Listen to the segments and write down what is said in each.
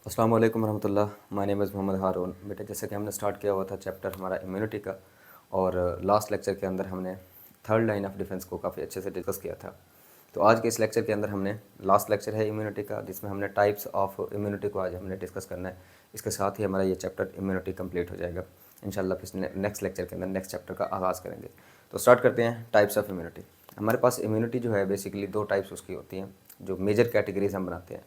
अस्सलाम वालेकुम रहमतुल्लाह। माय नेम इज़ मोहम्मद हारून। बेटा, जैसे कि हमने स्टार्ट किया हुआ था चैप्टर हमारा इम्यूनिटी का, और लास्ट लेक्चर के अंदर हमने थर्ड लाइन ऑफ डिफेंस को काफ़ी अच्छे से डिस्कस किया था। तो आज के इस लेक्चर के अंदर हमने लास्ट लेक्चर है इम्यूनिटी का, जिसमें हमने टाइप्स ऑफ इम्यूनिटी को आज हमने डिस्कस करना है। इसके साथ ही हमारा ये चैप्टर इम्यूनिटी कंप्लीट हो जाएगा। इंशाल्लाह फिर नेक्स्ट लेक्चर के अंदर नेक्स्ट चैप्टर का आगाज़ करेंगे। तो स्टार्ट करते हैं टाइप्स ऑफ इम्यूनिटी। हमारे पास इम्यूनिटी जो है बेसिकली दो टाइप्स उसकी होती हैं, जो मेजर कैटेगरीज हम बनाते हैं।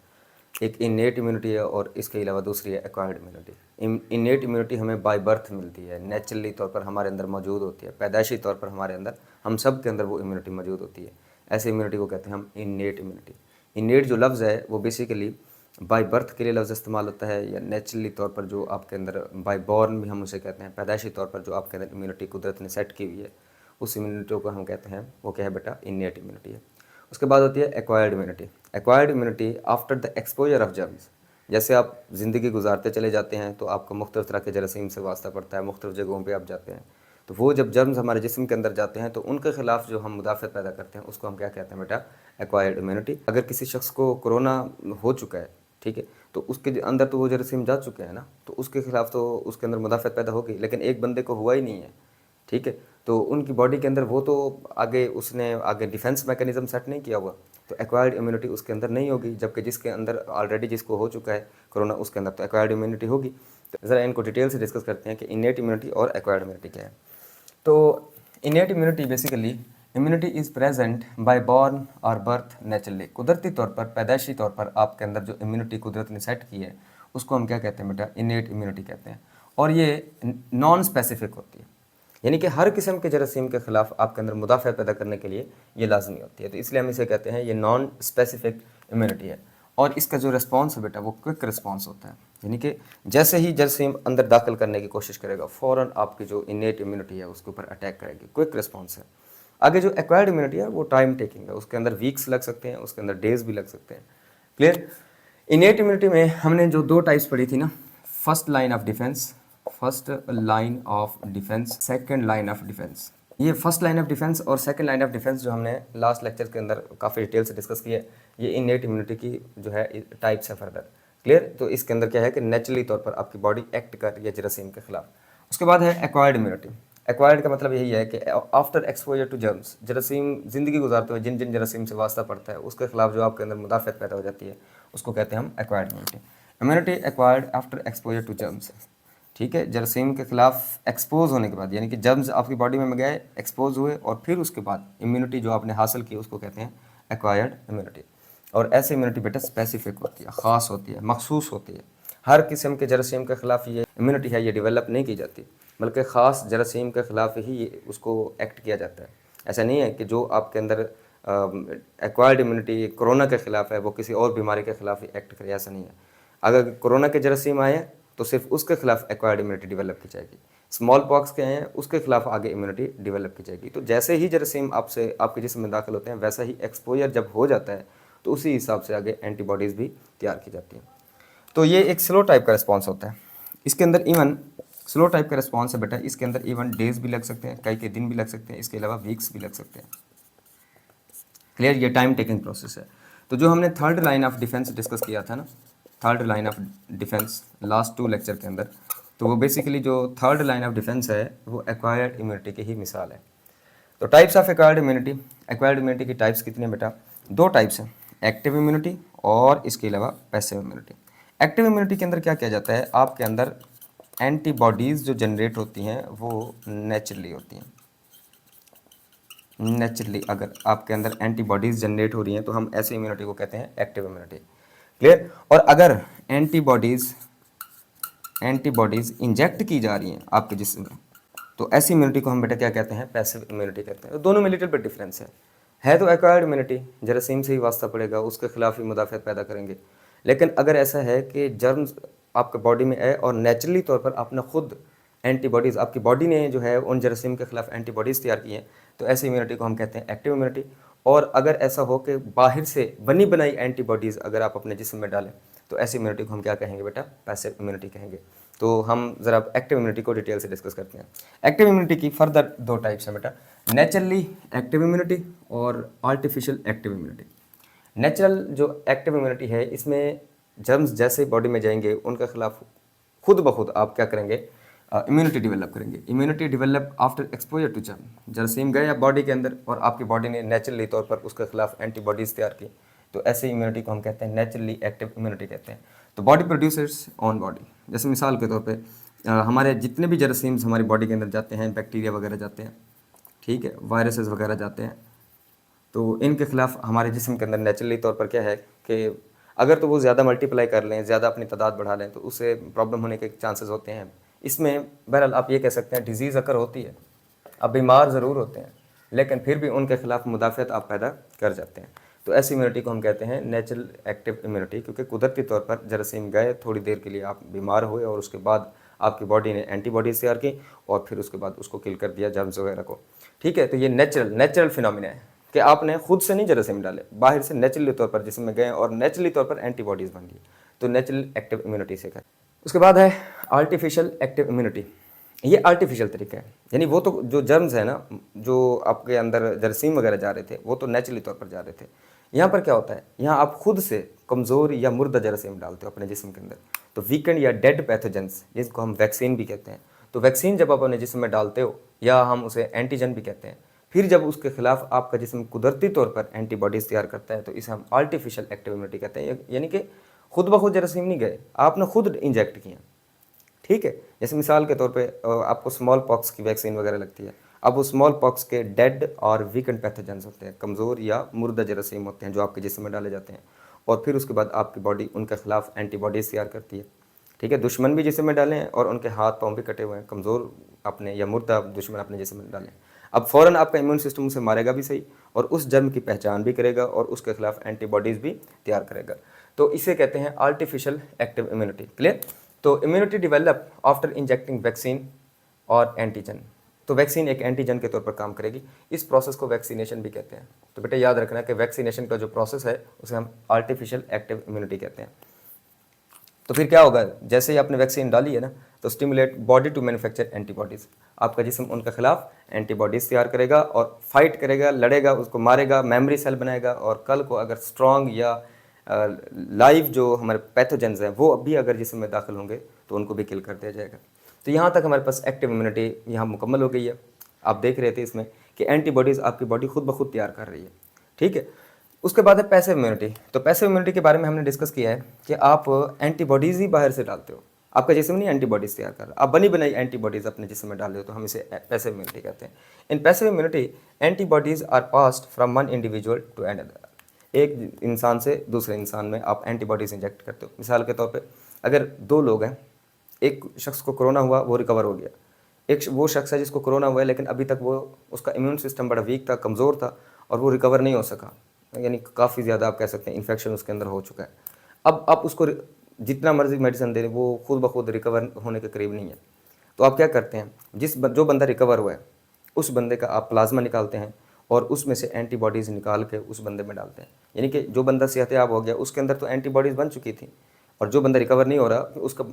एक इनेट इम्यूनिटी है और इसके अलावा दूसरी है एक्वायर्ड इम्यूनिटी। इनेट इम्यूनिटी हमें बाय बर्थ मिलती है, नेचुरली तौर पर हमारे अंदर मौजूद होती है, पैदाइशी तौर पर हमारे अंदर, हम सब के अंदर वो इम्यूनिटी मौजूद होती है। ऐसे इम्यूनिटी को कहते हैं हम इनेट इम्यूनिटी। इनेट जो लफ्ज़ है वो बेसिकली बाय बर्थ के लिए लफ्ज़ इस्तेमाल होता है, या नेचुरली तौर पर जो आपके अंदर बाय बॉर्न भी हम उसे कहते हैं, पैदाइशी तौर पर जो आपके अंदर इम्यूनिटी कुदरत ने सेट की हुई है, उस इम्यूनिटी को हम कहते हैं, वो क्या है बेटा, इनेट इम्यूनिटी है। उसके बाद होती है acquired immunity. Acquired immunity after the exposure of germs. जैसे आप ज़िंदगी गुजारते चले जाते हैं तो आपको मुख्तलिफ तरह के जरासीम से वास्ता पड़ता है, मुख्तलिफ जगहों पे आप जाते हैं, तो वो जब जर्म्स हमारे जिस्म के अंदर जाते हैं तो उनके खिलाफ जो हम मुदाफ़त पैदा करते हैं उसको हम क्या कहते हैं बेटा, एक्वायर्ड इम्यूनिटी। अगर किसी शख्स को कोरोना हो चुका है, ठीक है, तो उसके अंदर तो वो जरासीम जा चुके हैं ना, तो उसके खिलाफ तो उसके अंदर मुदाफ़त पैदा होगी, लेकिन एक बंदे को हुआ ही नहीं है, ठीक है, तो उनकी बॉडी के अंदर वो तो उसने आगे डिफेंस मैकेनिज्म सेट नहीं किया हुआ, तो एक्वायर्ड इम्यूनिटी उसके अंदर नहीं होगी, जबकि जिसके अंदर ऑलरेडी जिसको हो चुका है कोरोना, उसके अंदर तो एक्वायर्ड इम्यूनिटी होगी। तो ज़रा इनको डिटेल से डिस्कस करते हैं कि इनेट इम्यूनिटी और एक्वायर्ड इम्यूनिटी क्या है। तो innate immunity basically immunity is present by born और बर्थ नेचुरली। कुदरती तौर पर, पैदाइशी तौर पर आपके अंदर जो इम्यूनिटी कुदरत ने सेट की है उसको हम क्या कहते हैं बेटा, इनेट इम्यूनिटी कहते हैं। और ये नॉन स्पेसिफिक होती है, यानी कि हर किस्म के जरासीम के खिलाफ आपके अंदर मुदाफ़ा पैदा करने के लिए ये लाजमी होती है, तो इसलिए हम इसे कहते हैं ये नॉन स्पेसिफिक इम्यूनिटी है। और इसका जो रिस्पॉन्स है बेटा वो क्विक रिस्पॉन्स होता है, यानी कि जैसे ही जरासीम अंदर दाखिल करने की कोशिश करेगा फ़ौरन आपकी जो इनेट इम्यूनिटी है उसके ऊपर अटैक करेगी, क्विक रिस्पॉन्स है। आगे जो एक्वायर्ड इम्यूनिटी है वो टाइम टेकिंग है, उसके अंदर वीक्स लग सकते हैं, उसके अंदर डेज भी लग सकते हैं। क्लियर। इनेट इम्यूनिटी में हमने जो दो टाइप्स पढ़ी थी ना, first line of defence, first line of defence, second line of defence. ये फर्स्ट लाइन ऑफ डिफेंस और सेकंड लाइन ऑफ डिफेंस जो हमने लास्ट लेक्चर के अंदर काफ़ी डिटेल से डिस्कस किया है, ये इनेट इम्यूनिटी की जो है टाइप्स है फर्दर। क्लियर। तो इसके अंदर क्या है कि नेचुरली तौर पर आपकी बॉडी एक्ट कर रही है जरासीम के खिलाफ। उसके बाद है एक्वायर्ड इम्यूनिटी। एक्वायर्ड का मतलब यही है कि आफ्टर एक्सपोजर टू जर्म्स, जरासीम ज़िंदगी गुजारते हुए जिन जिन जरासीम से वास्ता पड़ता है उसके खिलाफ जो आपके अंदर मुदाफ़त पैदा हो जाती है उसको कहते हैं हम acquired immunity. Immunity acquired after exposure to germs, ठीक है, जरासीम के खिलाफ एक्सपोज होने के बाद, यानी कि जर्म्स आपकी बॉडी में गए, एक्सपोज हुए, और फिर उसके बाद इम्यूनिटी जो आपने हासिल की उसको कहते हैं एक्वायर्ड इम्यूनिटी। और ऐसी इम्यूनिटी बेटा स्पेसिफिक होती है, ख़ास होती है, मखसूस होती है। हर किस्म के जरासीम के खिलाफ ये इम्यूनिटी है ये डेवलप नहीं की जाती, बल्कि ख़ास जरासीम के खिलाफ ही ये उसको एक्ट किया जाता है। ऐसा नहीं है कि जो आपके अंदर एक्वायर्ड इम्यूनिटी कोरोना के खिलाफ है वो किसी और बीमारी के खिलाफ ही एक्ट करे, ऐसा नहीं है। अगर कोरोना के जरासीम आए तो सिर्फ उसके खिलाफ एक्वायर्ड इम्यूनिटी डेवलप की जाएगी। स्मॉल पॉक्स के हैं उसके खिलाफ आगे इम्यूनिटी डेवलप की जाएगी। तो जैसे ही जरासीम आपसे आपके जिस्म में दाखिल होते हैं वैसा ही एक्सपोजर जब हो जाता है तो उसी हिसाब से आगे एंटीबॉडीज़ भी तैयार की जाती हैं। तो ये एक स्लो टाइप का रिस्पॉन्स होता है। इसके अंदर इवन स्लो टाइप का रिस्पॉन्स है बेटा, इसके अंदर इवन डेज भी लग सकते हैं, कई के दिन भी लग सकते हैं, इसके अलावा वीक्स भी लग सकते हैं। क्लियर। ये टाइम टेकिंग प्रोसेस है। तो जो हमने third line of defence discuss किया था ना, third line of defence last two lecture के अंदर, तो वो बेसिकली जो थर्ड लाइन ऑफ डिफेंस है वो एक्वायर्ड इम्यूनिटी की ही मिसाल है। तो types of acquired immunity, acquired immunity की टाइप्स कितने बेटा, दो टाइप्स हैं, एक्टिव इम्यूनिटी और इसके अलावा पैसिव इम्यूनिटी। एक्टिव इम्यूनिटी के अंदर क्या किया जाता है, आपके अंदर एंटीबॉडीज़ जो जनरेट होती हैं वो नेचुरली होती हैं। नेचुरली अगर आपके अंदर एंटीबॉडीज़ जनरेट हो रही हैं तो हम ऐसी इम्यूनिटी को कहते हैं एक्टिव इम्यूनिटी। क्लियर। और अगर एंटीबॉडीज़ इंजेक्ट की जा रही हैं आपके जिस्म में तो ऐसी इम्यूनिटी को हम बेटा क्या कहते हैं, पैसिव इम्यूनिटी कहते हैं। तो दोनों में लिटिल बिट डिफरेंस है तो एक्वायर्ड इम्यूनिटी जरासीम से ही वास्ता पड़ेगा, उसके खिलाफ ही मुदाफ़त पैदा करेंगे। लेकिन अगर ऐसा है कि जर्म्स आपके बॉडी में है और नेचुरली तौर पर आपने खुद एंटीबॉडीज़, आपकी बॉडी ने जो है उन जरासीम के खिलाफ एंटीबॉडीज़ तैयार की हैं, तो ऐसी इम्यूनिटी को हम कहते हैं एक्टिव इम्यूनिटी। और अगर ऐसा हो कि बाहर से बनी बनाई एंटीबॉडीज़ अगर आप अपने जिस्म में डालें तो ऐसी इम्यूनिटी को हम क्या कहेंगे बेटा, पैसिव इम्यूनिटी कहेंगे। तो हम ज़रा एक्टिव इम्यूनिटी को डिटेल से डिस्कस करते हैं। एक्टिव इम्यूनिटी की फर्दर दो टाइप्स हैं बेटा, नेचुरली एक्टिव इम्यूनिटी और आर्टिफिशियल एक्टिव इम्यूनिटी। नेचुरल जो एक्टिव इम्यूनिटी है इसमें जर्म्स जैसे बॉडी में जाएंगे उनके खिलाफ खुद ब खुद आप क्या करेंगे, इम्यूनिटी डेवलप करेंगे। Immunity develop after exposure to germ. जरासीम गए बॉडी के अंदर और आपकी बॉडी ने नेचुरली तौर पर उसके खिलाफ एंटीबॉडीज़ तैयार की, तो ऐसे इम्यूनिटी को हम कहते हैं नेचुरली एक्टिव इम्यूनिटी कहते हैं। तो बॉडी प्रोड्यूसर्स ऑन बॉडी, जैसे मिसाल के तौर पे हमारे जितने भी जरासीम्स हमारी बॉडी के अंदर जाते हैं, बैक्टीरिया वगैरह जाते हैं, ठीक है, वायरसेस वगैरह जाते हैं, तो इनके खिलाफ हमारे जिस्म के अंदर नेचुरली तौर पर क्या है कि अगर तो वो ज़्यादा मल्टीप्लाई कर लें, ज़्यादा अपनी तादाद बढ़ा लें, तो उससे प्रॉब्लम होने के चांसेस होते हैं। इसमें बहरहाल आप ये कह सकते हैं डिजीज़ अकर होती है, आप बीमार ज़रूर होते हैं, लेकिन फिर भी उनके खिलाफ मुदाफ़त आप पैदा कर जाते हैं। तो ऐसी इम्यूनिटी को हम कहते हैं नेचुरल एक्टिव इम्यूनिटी, क्योंकि कुदरती तौर पर जरासीम गए, थोड़ी देर के लिए आप बीमार हुए और उसके बाद आपकी बॉडी ने एंटीबॉडीज़ तैयार की और फिर उसके बाद उसको किल कर दिया जर्म्स वगैरह को, ठीक है। तो ये नेचुरल फिनोमिना है कि आपने खुद से नहीं जरासीम डाले, बाहर से नेचुरली तौर पर जिसम में गए और नेचुरली तौर पर एंटीबॉडीज़ बन गई, तो नेचुरल एक्टिव इम्यूनिटी से करें। उसके बाद है आर्टिफिशियल एक्टिव इम्यूनिटी। ये आर्टिफिशियल तरीका है, यानी वो तो जो जर्म्स है ना, जो आपके अंदर जरासीम वगैरह जा रहे थे, वो तो नेचुरली तौर पर जा रहे थे। यहाँ पर क्या होता है, यहाँ आप खुद से कमज़ोर या मुर्दा जरासीम डालते हो अपने जिस्म के अंदर, तो वीकेंड या डेड पैथोजेंस, जिसको हम वैक्सीन भी कहते हैं। तो वैक्सीन जब आप अपने जिस्म में डालते हो, या हम उसे एंटीजन भी कहते हैं, फिर जब उसके खिलाफ आपका जिस्म कुदरती तौर पर एंटीबॉडीज़ तैयार करता है, तो इसे हम आर्टिफिशियल एक्टिव इम्यूनिटी कहते हैं। यानी कि खुद ब खुद जरासीम नहीं गए, आपने खुद इंजेक्ट किया, ठीक है। जैसे मिसाल के तौर पे आपको स्मॉल पॉक्स की वैक्सीन वगैरह लगती है, अब वो स्मॉल पॉक्स के डेड और वीकेंड पैथोजेंस होते हैं, कमज़ोर या मुर्दा जरासीम होते हैं जो आपके जिस्म में डाले जाते हैं, और फिर उसके बाद आपकी बॉडी उनके खिलाफ एंटीबॉडीज़ तैयार करती है, ठीक है। दुश्मन भी जिस्म में डाले हैं और उनके हाथ पाँव भी कटे हुए हैं, कमज़ोर अपने या मुर्दा दुश्मन अपने जिस्म में डालें, अब फ़ौरन आपका इम्यून सिस्टम उसे मारेगा भी सही, और उस जर्म की पहचान भी करेगा और उसके खिलाफ एंटीबॉडीज़ भी तैयार करेगा। तो इसे कहते हैं आर्टिफिशियल एक्टिव इम्यूनिटी। क्लियर। तो immunity develop after injecting vaccine और एंटीजन। तो वैक्सीन एक एंटीजन के तौर पर काम करेगी, इस प्रोसेस को वैक्सीनेशन भी कहते हैं। तो बेटा याद रखना कि वैक्सीनेशन का जो प्रोसेस है उसे हम आर्टिफिशियल एक्टिव इम्यूनिटी कहते हैं। तो फिर क्या होगा, जैसे ही आपने वैक्सीन डाली है ना, तो stimulate body to manufacture antibodies, आपका जिस्म उनके खिलाफ एंटीबॉडीज़ तैयार करेगा और फाइट करेगा, लड़ेगा, उसको मारेगा, मेमोरी सेल बनाएगा, और कल को अगर स्ट्रॉन्ग या लाइव जो हमारे पैथोजेंस हैं वो भी अगर जिस्म में दाखिल होंगे तो उनको भी किल कर दिया जाएगा। तो यहाँ तक हमारे पास एक्टिव इम्यूनिटी यहाँ मुकम्मल हो गई है। आप देख रहे थे इसमें कि एंटीबॉडीज़ आपकी बॉडी खुद ब खुद तैयार कर रही है, ठीक है। उसके बाद है पैसिव इम्यूनिटी। तो पैसिव इम्यूनिटी के बारे में हमने डिस्कस किया है कि आप एंटीबॉडीज़ ही बाहर से डालते हो, आपका जिस्म नहीं एंटीबॉडीज़ तैयार कर रहा, आप बनी बनाई एंटीबॉडीज़ अपने जिस्म में डाल रहे हो, तो हम इसे पैसिव इम्यूनिटी कहते हैं। In passive immunity antibodies are passed from one individual to another. एक इंसान से दूसरे इंसान में आप एंटीबॉडीज़ इंजेक्ट करते हो। मिसाल के तौर पे अगर दो लोग हैं, एक शख्स को कोरोना हुआ, वो रिकवर हो गया, एक वो शख्स है जिसको कोरोना हुआ है लेकिन अभी तक वो उसका इम्यून सिस्टम बड़ा वीक था, कमज़ोर था, और वो रिकवर नहीं हो सका, यानी काफ़ी ज़्यादा आप कह सकते हैं इन्फेक्शन उसके अंदर हो चुका है। अब आप उसको जितना मर्जी मेडिसिन दे दें, वो खुद ब खुद रिकवर होने के करीब नहीं है। तो आप क्या करते हैं, जो बंदा रिकवर हुआ है उस बंदे का आप प्लाज्मा निकालते हैं और उसमें से एंटीबॉडीज़ निकाल के उस बंदे में डालते हैं। यानी कि जो बंदा सेहतयाब हो गया उसके अंदर तो एंटीबॉडीज़ बन चुकी थी, और जो बंदा रिकवर नहीं हो रहा,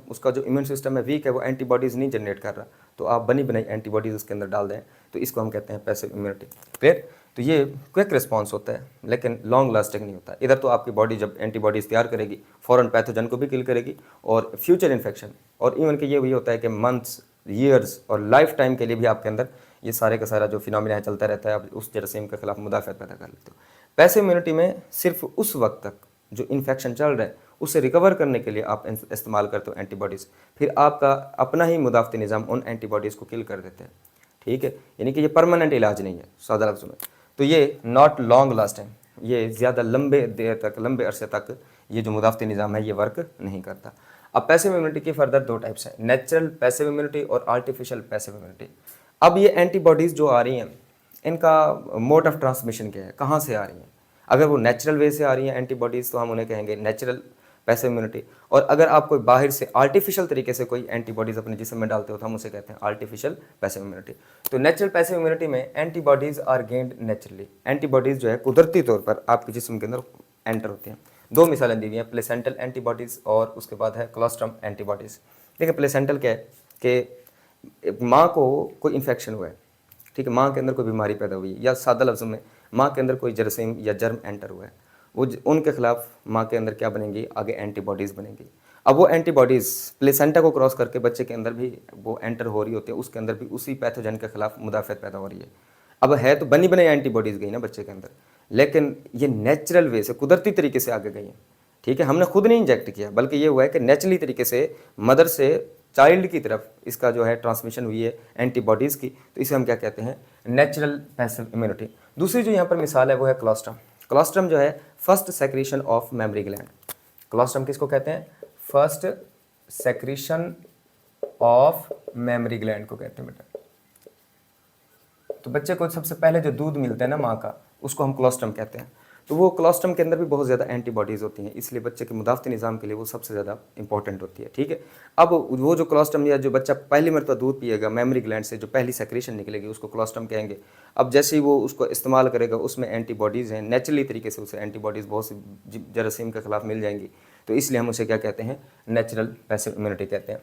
उसका जो इम्यून सिस्टम है वीक है, वो एंटीबॉडीज़ नहीं जनरेट कर रहा, तो आप बनी बनाई एंटीबॉडीज़ उसके अंदर डाल दें, तो इसको हम कहते हैं पैसिव इम्यूनिटी। क्लियर। तो ये क्विक रिस्पॉन्स होता है लेकिन लॉन्ग लास्टिंग नहीं होता। इधर तो आपकी बॉडी जब एंटीबॉडीज़ तैयार करेगी फ़ौरन पैथोजन को भी किल करेगी, और फ्यूचर इन्फेक्शन, और इवन कि ये भी होता है कि मंथ्स, ईयर्स और लाइफ टाइम के लिए भी आपके अंदर ये सारे का सारा जो फिनोमिना है चलता रहता है, आप उस जरासीम के खिलाफ मुदाफ़त पैदा कर लेते हो। पैसिव इम्यूनिटी में सिर्फ उस वक्त तक जो इन्फेक्शन चल रहा है उससे रिकवर करने के लिए आप इस्तेमाल करते हो एंटीबॉडीज़, फिर आपका अपना ही मुदाफ़ती निज़ाम उन एंटीबॉडीज़ को किल कर देते हैं, ठीक है। यानी कि ये परमानेंट इलाज नहीं है, सादा लफ्ज़ों में। तो ये नॉट लॉन्ग लास्टिंग, ये ज़्यादा लंबे देर तक, लंबे अरसे तक ये जो मुदाफ़ती निज़ाम है ये वर्क नहीं करता। अब पैसिव इम्यूनिटी की फर्दर दो टाइप्स हैं, नेचुरल पैसिव इम्यूनिटी और आर्टिफिशियल पैसिव इम्यूनिटी। अब ये एंटीबॉडीज़ जो आ रही हैं, इनका मोड ऑफ ट्रांसमिशन क्या है, कहाँ से आ रही हैं। अगर वो नेचुरल वे से आ रही हैं एंटीबॉडीज़, तो हम उन्हें कहेंगे नेचुरल पैसिव इम्यूनिटी, और अगर आप कोई बाहर से आर्टिफिशियल तरीके से कोई एंटीबॉडीज़ अपने जिस्म में डालते हो तो हम उसे कहते हैं आर्टिफिशियल पैसिव इम्यूनिटी। तो नेचुरल पैसिव इम्यूनिटी में antibodies are gained naturally, antibodies जो है कुदरती तौर पर आपके जिस्म के अंदर एंटर होती हैं। दो मिसालें दी हुई हैं, प्लेसेंटल एंटीबॉडीज़ और उसके बाद है कोलोस्ट्रम एंटीबॉडीज़। देखिए प्लेसेंटल क्या है कि माँ को कोई इन्फेक्शन हुआ है, ठीक है, माँ के अंदर कोई बीमारी पैदा हुई है, या सादा लफ्ज़ों में माँ के अंदर कोई जरासीम या जर्म एंटर हुआ है, उनके खिलाफ माँ के अंदर क्या बनेंगी, आगे एंटीबॉडीज़ बनेंगी। अब वो एंटीबॉडीज़ प्लेसेंटा को क्रॉस करके बच्चे के अंदर भी वो एंटर हो रही होती है, उसके अंदर भी उसी पैथोजन के खिलाफ मुदाफ़त पैदा हो रही है। अब है तो बनी बनाई एंटीबॉडीज़ गई ना बच्चे के अंदर, लेकिन ये नेचुरल वे से, कुदरती तरीके से आगे गई है। ठीक है, हमने खुद नहीं इंजेक्ट किया, बल्कि ये हुआ है कि नेचुरली तरीके से मदर से चाइल्ड की तरफ इसका जो है ट्रांसमिशन हुई है एंटीबॉडीज़ की, तो इसे हम क्या कहते हैं, नेचुरल पैसिव इम्यूनिटी। दूसरी जो यहाँ पर मिसाल है वो है क्लोस्ट्रम। क्लोस्ट्रम जो है first secretion of memory gland. Colostrum किसको कहते हैं, first secretion of memory gland को कहते हैं बेटा। तो बच्चे को सबसे पहले जो दूध मिलता है ना माँ का, उसको हम क्लोस्ट्रम कहते हैं। तो वो क्लोस्ट्रम के अंदर भी बहुत ज़्यादा एंटीबॉडीज़ होती हैं, इसलिए बच्चे के मुदाफ़ती निज़ाम के लिए वो सबसे ज़्यादा इंपॉर्टेंट होती है। ठीक है, अब वो जो क्लोस्ट्रम या जो बच्चा पहली मरतबा दूध पिएगा मेमोरी ग्लैंड से, जो पहली सेक्रेशन निकलेगी उसको क्लोस्ट्रम कहेंगे। अब जैसे ही वो उसको इस्तेमाल करेगा, उसमें एंटीबॉडीज़ हैं, नेचुरली तरीके से उसे एंटीबॉडीज़ बहुत सी जरासीम के खिलाफ मिल जाएंगी, तो इसलिए हम उसे क्या कहते हैं, नेचुरल पैसिव इम्यूनिटी कहते हैं।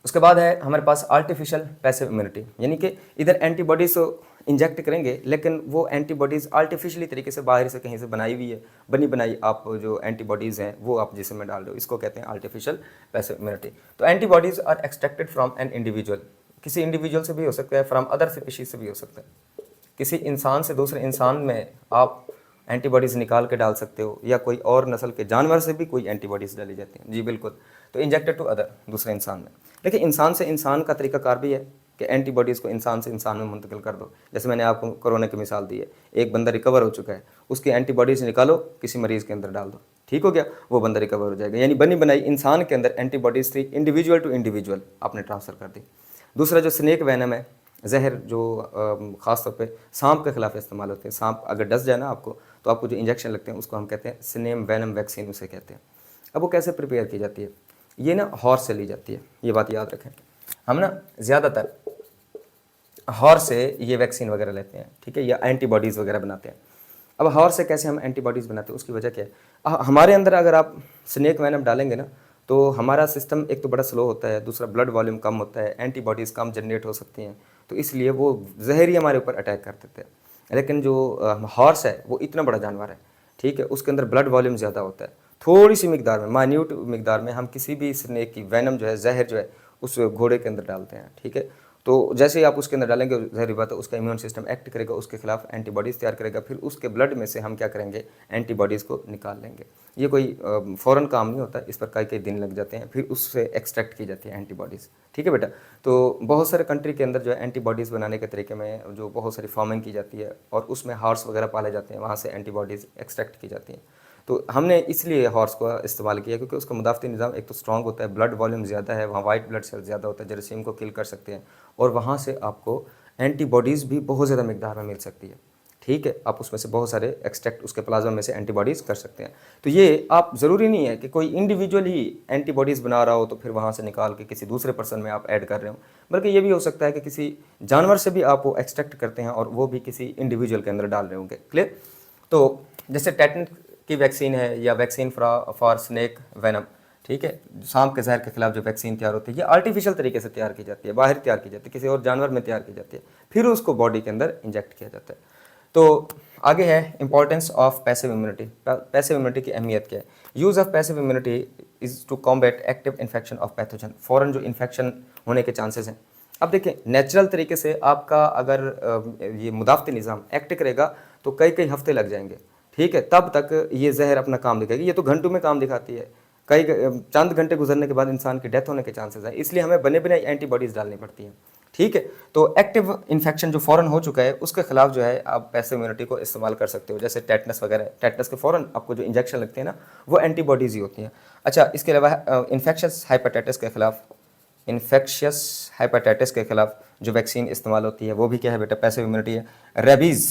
उसके बाद है हमारे पास आर्टिफिशियल पैसिव इम्यूनिटी, यानी कि इधर एंटीबॉडीज़ इंजेक्ट करेंगे, लेकिन वो एंटीबॉडीज़ आर्टिफिशियली तरीके से बाहर से कहीं से बनाई हुई है, बनी बनाई आप जो एंटीबॉडीज़ हैं वो आप जिसम में डाल रहे हो, इसको कहते हैं आर्टिफिशियल पैसिव इम्यूनिटी। तो antibodies are extracted from an individual, किसी इंडिविजुअल से भी हो सकता है, फ्रॉम अदर स्पीशीज से भी हो सकता है। किसी इंसान से दूसरे इंसान में आप एंटीबॉडीज़ निकाल के डाल सकते हो, या कोई और नस्ल के जानवर से भी कोई एंटीबॉडीज़ डाली जाती हैं। जी बिल्कुल, तो इंजेक्टेड टू अदर, दूसरे इंसान में। लेकिन इंसान से इंसान का तरीकाकार भी है कि एंटीबॉडीज़ को इंसान से इंसान में मुंतकिल कर दो। जैसे मैंने आपको कोरोना की मिसाल दी है, एक बंदा रिकवर हो चुका है, उसकी एंटीबॉडीज़ निकालो, किसी मरीज़ के अंदर डाल दो, ठीक हो गया, वो बंदा रिकवर हो जाएगा। यानी बनी बनाई इंसान के अंदर एंटीबॉडीज़ थी, इंडिविजुअल टू इंडिविजुअल आपने ट्रांसफ़र कर दी। दूसरा जो स्नेक वैनम है, जहर जो ख़ास तौर पे सांप के खिलाफ इस्तेमाल होते हैं। सांप अगर डस जाए ना आपको, तो आपको जो इंजेक्शन लगते हैं उसको हम कहते हैं स्नेम वैनम वैक्सीन, उसे कहते हैं। अब वो कैसे प्रिपेयर की जाती है, ये ना हॉर्स से ली जाती है, ये बात याद रखें। हम ना ज़्यादातर हॉर्स से ये वैक्सीन वगैरह लेते हैं, ठीक है, या एंटीबॉडीज़ वगैरह बनाते हैं। अब हॉर्स से कैसे हम एंटीबॉडीज़ बनाते हैं, उसकी वजह क्या है, हमारे अंदर अगर आप स्नेक वैनम डालेंगे ना, तो हमारा सिस्टम एक तो बड़ा स्लो होता है, दूसरा ब्लड वॉल्यूम कम होता है, एंटीबॉडीज़ कम जनरेट हो सकती हैं, तो इसलिए वो जहर ही हमारे ऊपर अटैक कर देते हैं। लेकिन जो हॉर्स है वो इतना बड़ा जानवर है, ठीक है, उसके अंदर ब्लड वॉल्यूम ज़्यादा होता है। थोड़ी सी मिकदार में, माइन्यूट मिकदार में हम किसी भी स्नेक की वैनम जो है, जहर जो है, उस घोड़े के अंदर डालते हैं, ठीक है। तो जैसे ही आप उसके अंदर डालेंगे, ज़ाहिर बात है उसका इम्यून सिस्टम एक्ट करेगा, उसके खिलाफ एंटीबॉडीज़ तैयार करेगा, फिर उसके ब्लड में से हम क्या करेंगे, एंटीबॉडीज़ को निकाल लेंगे। ये कोई फ़ौरन काम नहीं होता, इस पर कई कई दिन लग जाते हैं, फिर उससे एक्सट्रैक्ट की जाती है एंटीबॉडीज़, ठीक है बेटा। तो बहुत सारे कंट्री के अंदर जो है एंटीबॉडीज़ बनाने के तरीके में जो बहुत सारी फार्मिंग की जाती है, और उसमें हॉर्स वगैरह पाले जाते हैं, वहाँ से एंटीबॉडीज़ एक्सट्रैक्ट की जाती हैं। तो हमने इसलिए हॉर्स को इस्तेमाल किया क्योंकि उसका मुदाफ़ती निज़ाम एक तो स्ट्रॉन्ग होता है, ब्लड वॉल्यूम ज़्यादा है, वहाँ वाइट ब्लड सेल ज़्यादा होता है, जरासीम को किल कर सकते हैं, और वहाँ से आपको एंटीबॉडीज़ भी बहुत ज़्यादा मिकदार में मिल सकती है, ठीक है। आप उसमें से बहुत सारे एक्सट्रैक्ट उसके प्लाज्मा में से एंटीबॉडीज़ कर सकते हैं। तो ये आप ज़रूरी नहीं है कि कोई इंडिविजुअल ही एंटीबॉडीज़ बना रहा हो तो फिर वहाँ से निकाल के किसी दूसरे पर्सन में आप ऐड कर रहे हो, बल्कि ये भी हो सकता है कि किसी जानवर से भी आप वो एक्सट्रैक्ट करते हैं और वो भी किसी इंडिविजुअल के अंदर डाल रहे होंगे। क्लियर। तो जैसे टेटन की वैक्सीन है, या वैक्सीन फॉर स्नेक वेनम, ठीक है, सांप के जहर के खिलाफ जो वैक्सीन तैयार होती है, ये आर्टिफिशियल तरीके से तैयार की जाती है, बाहर तैयार की जाती है, किसी और जानवर में तैयार की जाती है, फिर उसको बॉडी के अंदर इंजेक्ट किया जाता है। तो आगे है importance of passive immunity. Passive immunity की अहमियत क्या है। Use of passive immunity is to combat active infection of pathogen, फ़ौरन जो इन्फेक्शन होने के चांसेस हैं। अब देखिए, नेचुरल तरीके से आपका अगर ये मुदाफ़ती निज़ाम एक्ट करेगा तो कई कई हफ्ते लग जाएंगे, ठीक है, तब तक ये जहर अपना काम दिखाएगी। ये तो घंटों में काम दिखाती है, कई चंद घंटे गुजरने के बाद इंसान की डेथ होने के चांसेस हैं, इसलिए हमें बने बनाई एंटीबॉडीज़ डालनी पड़ती हैं, ठीक है। तो एक्टिव इन्फेक्शन जो फ़ौरन हो चुका है उसके खिलाफ जो है आप पैसिव इम्यूनिटी को इस्तेमाल कर सकते हो, जैसे टेटनस वगैरह। टेटनस के फ़ौरन आपको जो इंजेक्शन लगते हैं ना, वो एंटीबॉडीज़ ही होती हैं। अच्छा, इसके अलावा इन्फेक्शस हेपेटाइटिस के खिलाफ, इन्फेक्शियस हेपेटाइटिस के खिलाफ जो वैक्सीन इस्तेमाल होती है वो भी क्या है बेटा, पैसिव इम्यूनिटी है। रेबीज़,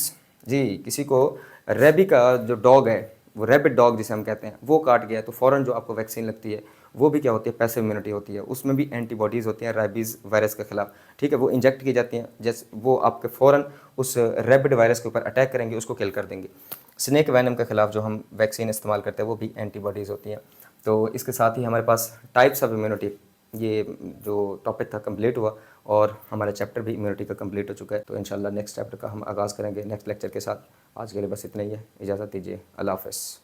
जी, किसी को रेबी का जो डॉग है, वो रैबिट डॉग जिसे हम कहते हैं, वो काट गया तो फ़ौरन जो आपको वैक्सीन लगती है वो भी क्या होती है, पैसिव इम्यूनिटी होती है। उसमें भी एंटीबॉडीज़ होती हैं रेबीज़ वायरस के खिलाफ, ठीक है, वो इंजेक्ट की जाती हैं, जैसे वो आपके फ़ौरन उस रैबिट वायरस के ऊपर अटैक करेंगे, उसको किल कर देंगे। स्नेक वैनम के खिलाफ जो हम वैक्सीन इस्तेमाल करते हैं वो भी एंटीबॉडीज़ होती हैं। तो इसके साथ ही हमारे पास टाइप्स ऑफ इम्यूनिटी, ये जो टॉपिक था कंप्लीट हुआ, और हमारा चैप्टर भी इम्यूनिटी का कंप्लीट हो चुका है। तो इंशाल्लाह नेक्स्ट चैप्टर का हम आगाज़ करेंगे नेक्स्ट लेक्चर के साथ। आज के लिए बस इतना ही है, इजाज़त दीजिए, अल्लाह हाफ़िज़।